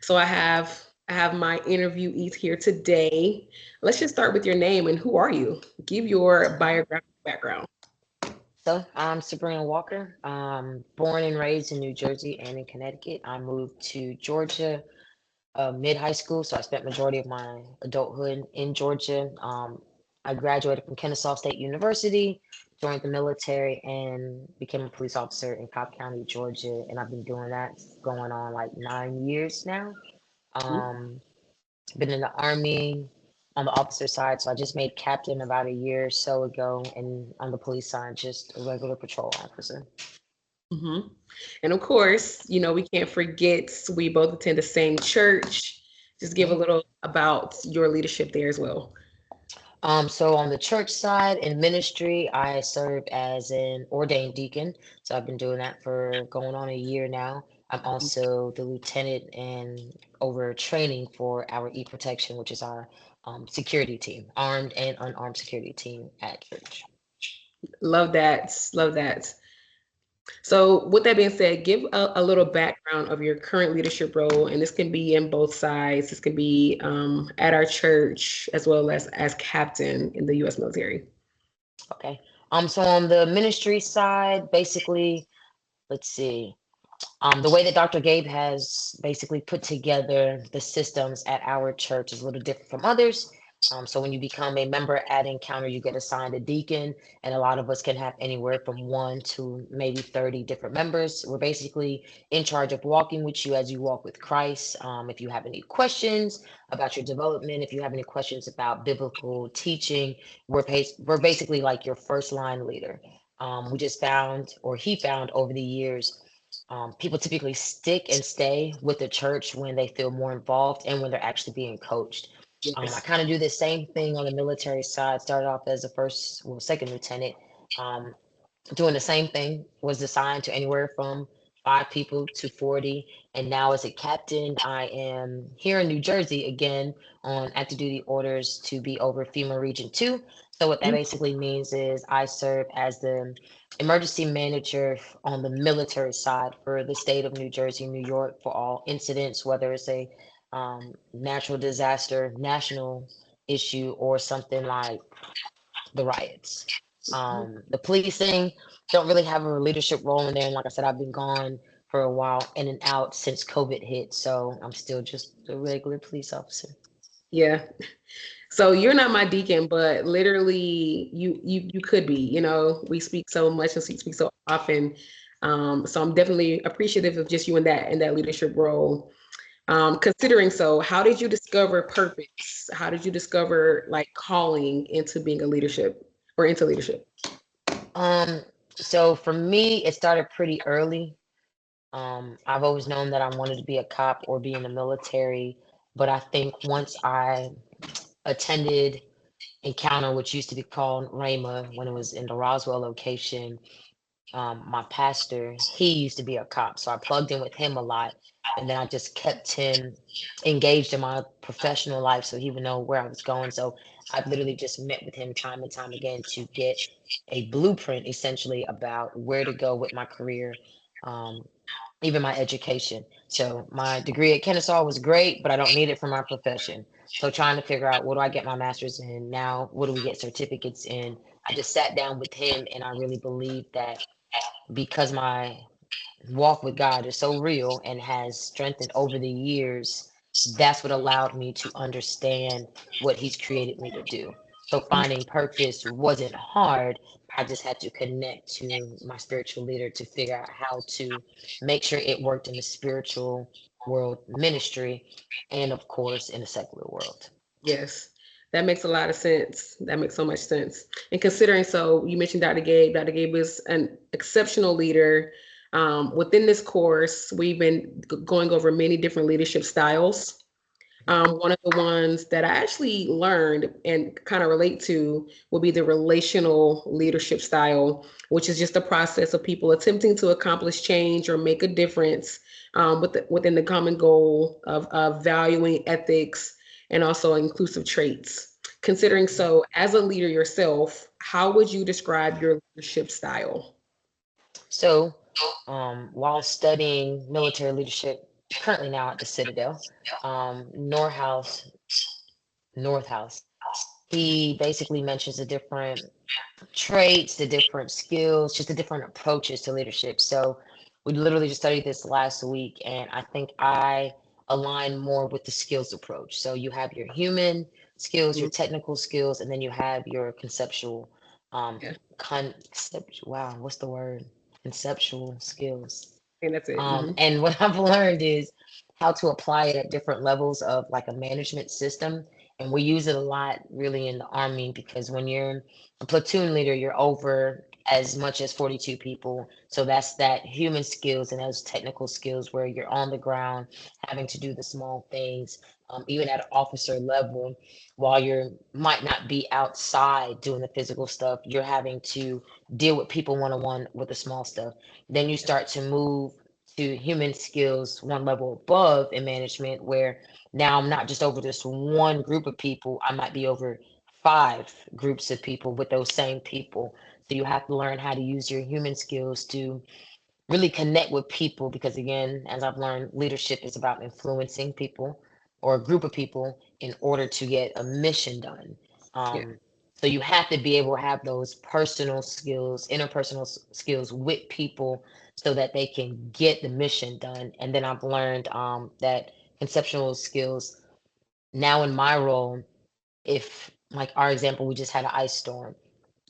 So I have my interviewees here today. Let's just start with your name and who are you? Give your biographical background. So I'm Sabrina Walker. Born and raised in New Jersey and in Connecticut. I moved to Georgia mid high school, so I spent majority of my adulthood in Georgia. I graduated from Kennesaw State University, joined the military, and became a police officer in Cobb County, Georgia. And I've been doing that going on like 9 years now. Mhm. Um, Been in the army on the officer side, so I just made captain about a year or so ago, and on the police side, just a regular patrol officer. Mhm. And of course, we can't forget we both attend the same church. Just give a Mhm. little about your leadership there as well. So on the church side in ministry, I serve as an ordained deacon. So I've been doing that for going on a year now. I'm also the lieutenant and over training for our e-protection, which is our security team, armed and unarmed security team at church. Love that. Love that. So, with that being said, give a little background of your current leadership role, and this can be in both sides. This can be at our church as well as captain in the U.S. military. Okay. So on the ministry side, basically, let's see. The way that Dr. Gabe has basically put together the systems at our church is a little different from others. So when you become a member at Encounter, you get assigned a deacon, and a lot of us can have anywhere from 1 to maybe 30 different members. We're basically in charge of walking with you as you walk with Christ. If you have any questions about your development, if you have any questions about biblical teaching, we're basically like your first line leader. We just found, or he found over the years, people typically stick and stay with the church when they feel more involved and when they're actually being coached. I Yes. kind of do the same thing on the military side. Started off as a second lieutenant, um, doing the same thing. Was assigned to anywhere from 5 people to 40, and now as a captain, I am here in New Jersey again on active duty orders to be over FEMA Region 2. So what that Mhm. basically means is I serve as the emergency manager on the military side for the state of New Jersey, New York, for all incidents, whether it's a natural disaster, national issue, or something like the riots. The policing don't really have a leadership role in there. And like I said, I've been gone for a while, in and out since COVID hit. So I'm still just a regular police officer. Yeah. So you're not my deacon, but literally you could be. We speak so much and speak so often. So I'm definitely appreciative of just you in that leadership role. Considering so, how did you discover purpose? How did you discover like calling into being a leadership or into leadership? Um, so for me, it started pretty early. I've always known that I wanted to be a cop or be in the military, but I think once I attended Encounter, which used to be called Rhema when it was in the Roswell location, my pastor, he used to be a cop, so I plugged in with him a lot, and then I just kept him engaged in my professional life so he would know where I was going. So I've literally just met with him time and time again to get a blueprint essentially about where to go with my career, um, even my education. So my degree at Kennesaw was great, but I don't need it for my profession. So trying to figure out, what do I get my master's in now? What do we get certificates in? I just sat down with him, and I really believe that because my walk with God is so real and has strengthened over the years, that's what allowed me to understand what He's created me to do. So finding purpose wasn't hard. I just had to connect to my spiritual leader to figure out how to make sure it worked in the spiritual world ministry and, of course, in the secular world. Yes, that makes a lot of sense. That makes so much sense. And considering so, you mentioned Dr. Gabe. Dr. Gabe is an exceptional leader. Within this course, we've been going over many different leadership styles. One of the ones that I actually learned and kind of relate to will be the relational leadership style, which is just the process of people attempting to accomplish change or make a difference within the common goal of valuing ethics and also inclusive traits. Considering so, as a leader yourself, how would you describe your leadership style? So, while studying military leadership currently now at the Citadel, Norhouse, Northhouse. He basically mentions the different traits, the different skills, just the different approaches to leadership. So we literally just studied this last week, and I think I align more with the skills approach. So you have your human skills, your Mhm. technical skills, and then you have your conceptual, Yeah, conceptual, wow, what's the word? Conceptual skills. I think that's it. And what I've learned is how to apply it at different levels of like a management system. And we use it a lot really in the Army because when you're a platoon leader, you're over as much as 42 people. So that's that human skills and those technical skills where you're on the ground having to do the small things, even at an officer level, while you might not be outside doing the physical stuff, you're having to deal with people one on one with the small stuff. Then you start to move to human skills one level above in management, where now I'm not just over this one group of people, I might be over five groups of people with those same people. So you have to learn how to use your human skills to really connect with people because again, as I've learned, leadership is about influencing people or a group of people in order to get a mission done. Yeah, So you have to be able to have those personal skills, interpersonal skills with people so that they can get the mission done. And then I've learned that conceptual skills now in my role, if like our example, we just had an ice storm,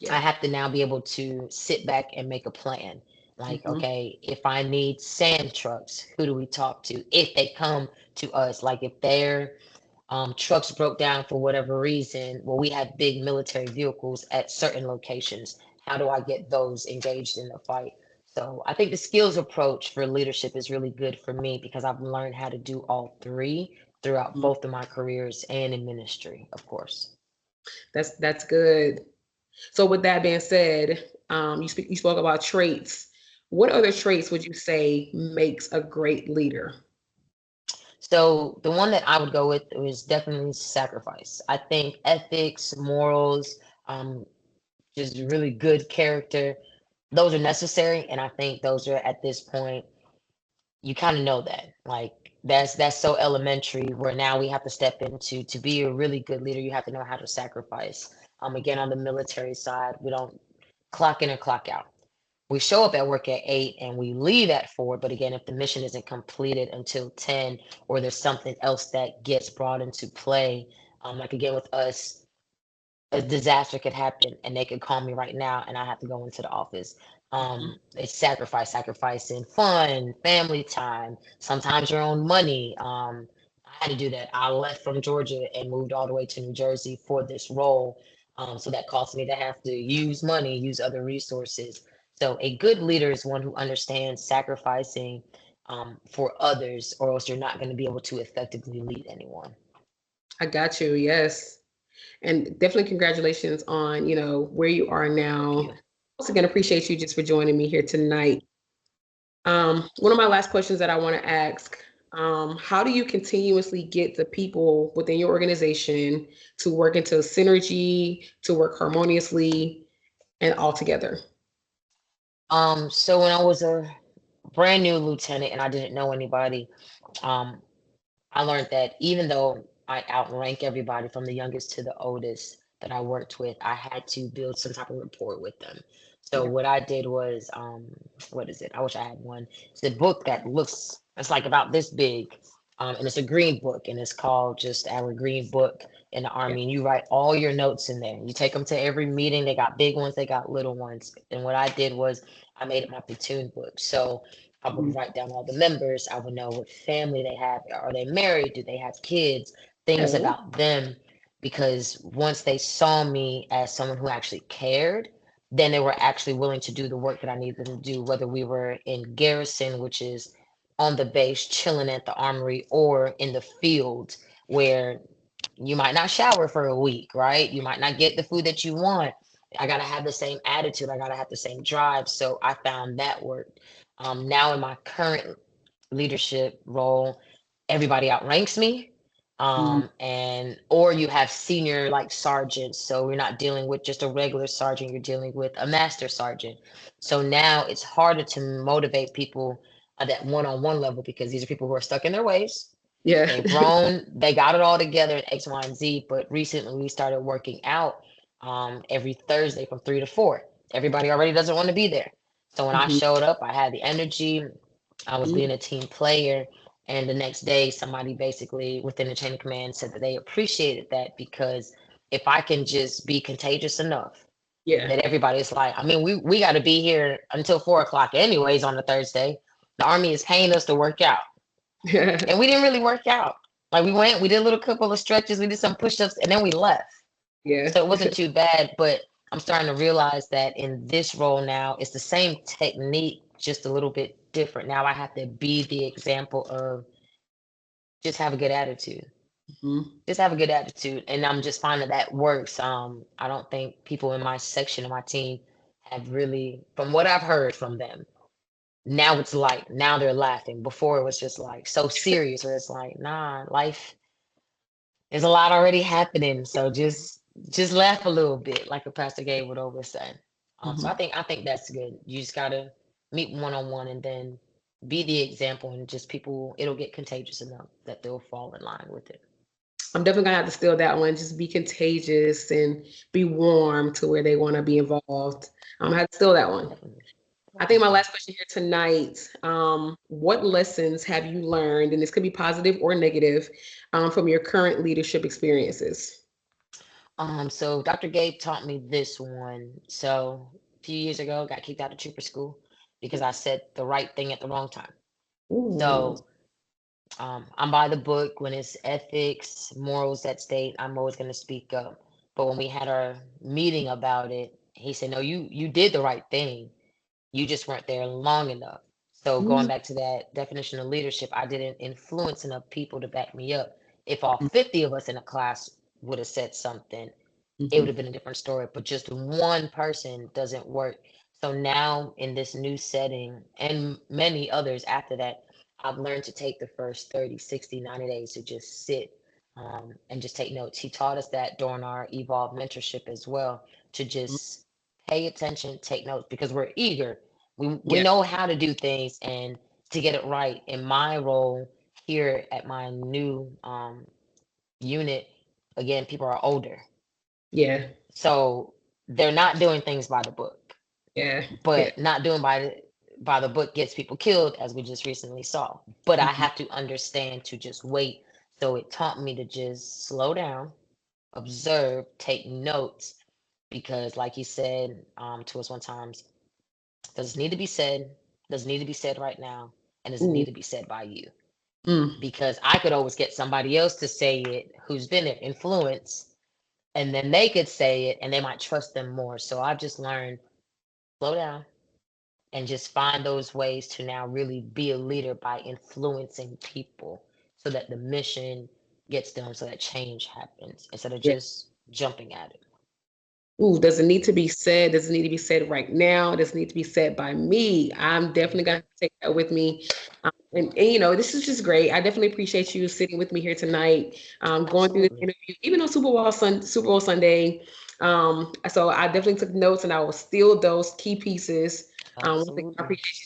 I yeah. have to now be able to sit back and make a plan. Like, Hmm. okay, if I need sand trucks, who do we talk to? If they come to us, like if their trucks broke down for whatever reason, well, we have big military vehicles at certain locations. How do I get those engaged in the fight? So I think the skills approach for leadership is really good for me because I've learned how to do all three throughout Hmm. both of my careers and in ministry, of course. That's good. So with that being said, you spoke about traits. What other traits would you say makes a great leader? So the one that I would go with was definitely sacrifice. I think ethics, morals, um, just really good character, those are necessary, and I think those are at this point you kind of know that. Like that's so elementary where now we have to step into to be a really good leader, you have to know how to sacrifice. Again, on the military side, we don't clock in and clock out. We show up at work at 8 and we leave at 4. But again, if the mission isn't completed until 10, or there's something else that gets brought into play, like again with us, a disaster could happen and they could call me right now and I have to go into the office. Mhm. It's sacrificing fun, family time, sometimes your own money. I had to do that. I left from Georgia and moved all the way to New Jersey for this role. So that caused me to have to use money, use other resources. So a good leader is one who understands sacrificing for others, or else you're not going to be able to effectively lead anyone. I got you. Yes. And definitely congratulations on, where you are Thank now. you. Once again, appreciate you just for joining me here tonight. One of my last questions that I want to ask, how do you continuously get the people within your organization to work into synergy, to work harmoniously and all together? So when I was a brand new lieutenant and I didn't know anybody, um, I learned that even though I outrank everybody from the youngest to the oldest that I worked with, I had to build some type of rapport with them. So Yeah. what I did was, what is it? I wish I had one. It's a book that looks, it's like about this big, and it's a green book, and it's called just Our Green Book in the Yeah. Army. And you write all your notes in there. You take them to every meeting. They got big ones, they got little ones. And what I did was I made it my platoon book. So I would Mhm. write down all the members. I would know what family they have. Are they married? Do they have kids? Things Yeah. about them. Because once they saw me as someone who actually cared, then they were actually willing to do the work that I needed them to do, whether we were in garrison, which is on the base chilling at the armory, or in the field where you might not shower for a week, right? You might not get the food that you want. I got to have the same attitude. I got to have the same drive. So I found that worked. Now in my current leadership role, everybody outranks me. Mm. And or you have senior like sergeants. So you're not dealing with just a regular sergeant, you're dealing with a master sergeant. So now it's harder to motivate people at that one-on-one level because these are people who are stuck in their ways. Yeah. They've grown, they got it all together in X, Y, and Z. But recently we started working out every Thursday from 3 to 4. Everybody already doesn't want to be there. So when I Mhm. showed up, I had the energy, I was Mhm. being a team player. And the next day, somebody basically within the chain of command said that they appreciated that because if I can just be contagious enough Yeah. that everybody's like, I mean, we got to be here until 4 o'clock anyways on a Thursday. The army is paying us to work out, and we didn't really work out. Like we went, we did a little couple of stretches, we did some push-ups, and then we left. Yeah. So it wasn't too bad. But I'm starting to realize that in this role now, it's the same technique, just a little bit different. Now I have to be the example of just have a good attitude. Mhm. Just have a good attitude, and I'm just finding that works. I don't think people in my section of my team have really, from what I've heard from them, now it's like now they're laughing. Before it was just like so serious, where it's like, nah, life there's a lot already happening, so just laugh a little bit, like a Pastor Gabe would always say. So Mhm. I think that's good. You just gotta meet one on one, and then be the example, and just people, it'll get contagious enough that they'll fall in line with it. I'm definitely gonna have to steal that one. Just be contagious and be warm to where they want to be involved. I have to steal that one. Definitely, I think my definitely. last question here tonight, what lessons have you learned, and this could be positive or negative, from your current leadership experiences? So Dr. Gabe taught me this one. So a few years ago, got kicked out of trooper school because I said the right thing at the wrong time. Ooh. So I'm by the book. When it's ethics, morals at stake, I'm always going to speak up. But when we had our meeting about it, he said, "No, you did the right thing. You just weren't there long enough." So going Mm, back to that definition of leadership, I didn't influence enough people to back me up. If all 50 of us in a class would have said something, it would mhm, have been a different story. But just one person doesn't work. So now in this new setting and many others after that, I've learned to take the first 30, 60, 90 days to just sit and just take notes. He taught us that during our Evolve mentorship as well, to mm, just pay attention, take notes, because we're eager. We yeah, know how to do things and to get it right. In my role here at my new unit, again, people are older, yeah, so they're not doing things by the book, yeah, yeah. but not doing by the book gets people killed, as we just recently saw. But I Mhm, have to understand to just wait. So it taught me to just slow down, observe, take notes, because like he said to us one time, does it need to be said? Does it need to be said right now? And does it ooh, need to be said by you? mm, Because I could always get somebody else to say it who's been influenced, and then they could say it and they might trust them more. So I've just learned, slow down and just find those ways to now really be a leader by influencing people so that the mission gets done, so that change happens instead of yeah. just jumping at it. Ooh, does it need to be said? Does it need to be said right now? Does it need to be said by me? I'm definitely Mhm. gonna take that with me. And this is just great. I definitely appreciate you sitting with me here tonight, going through this Absolutely. interview, even on Super Bowl Sunday. So I definitely took notes and I will steal those key pieces. Once again, I Absolutely. appreciate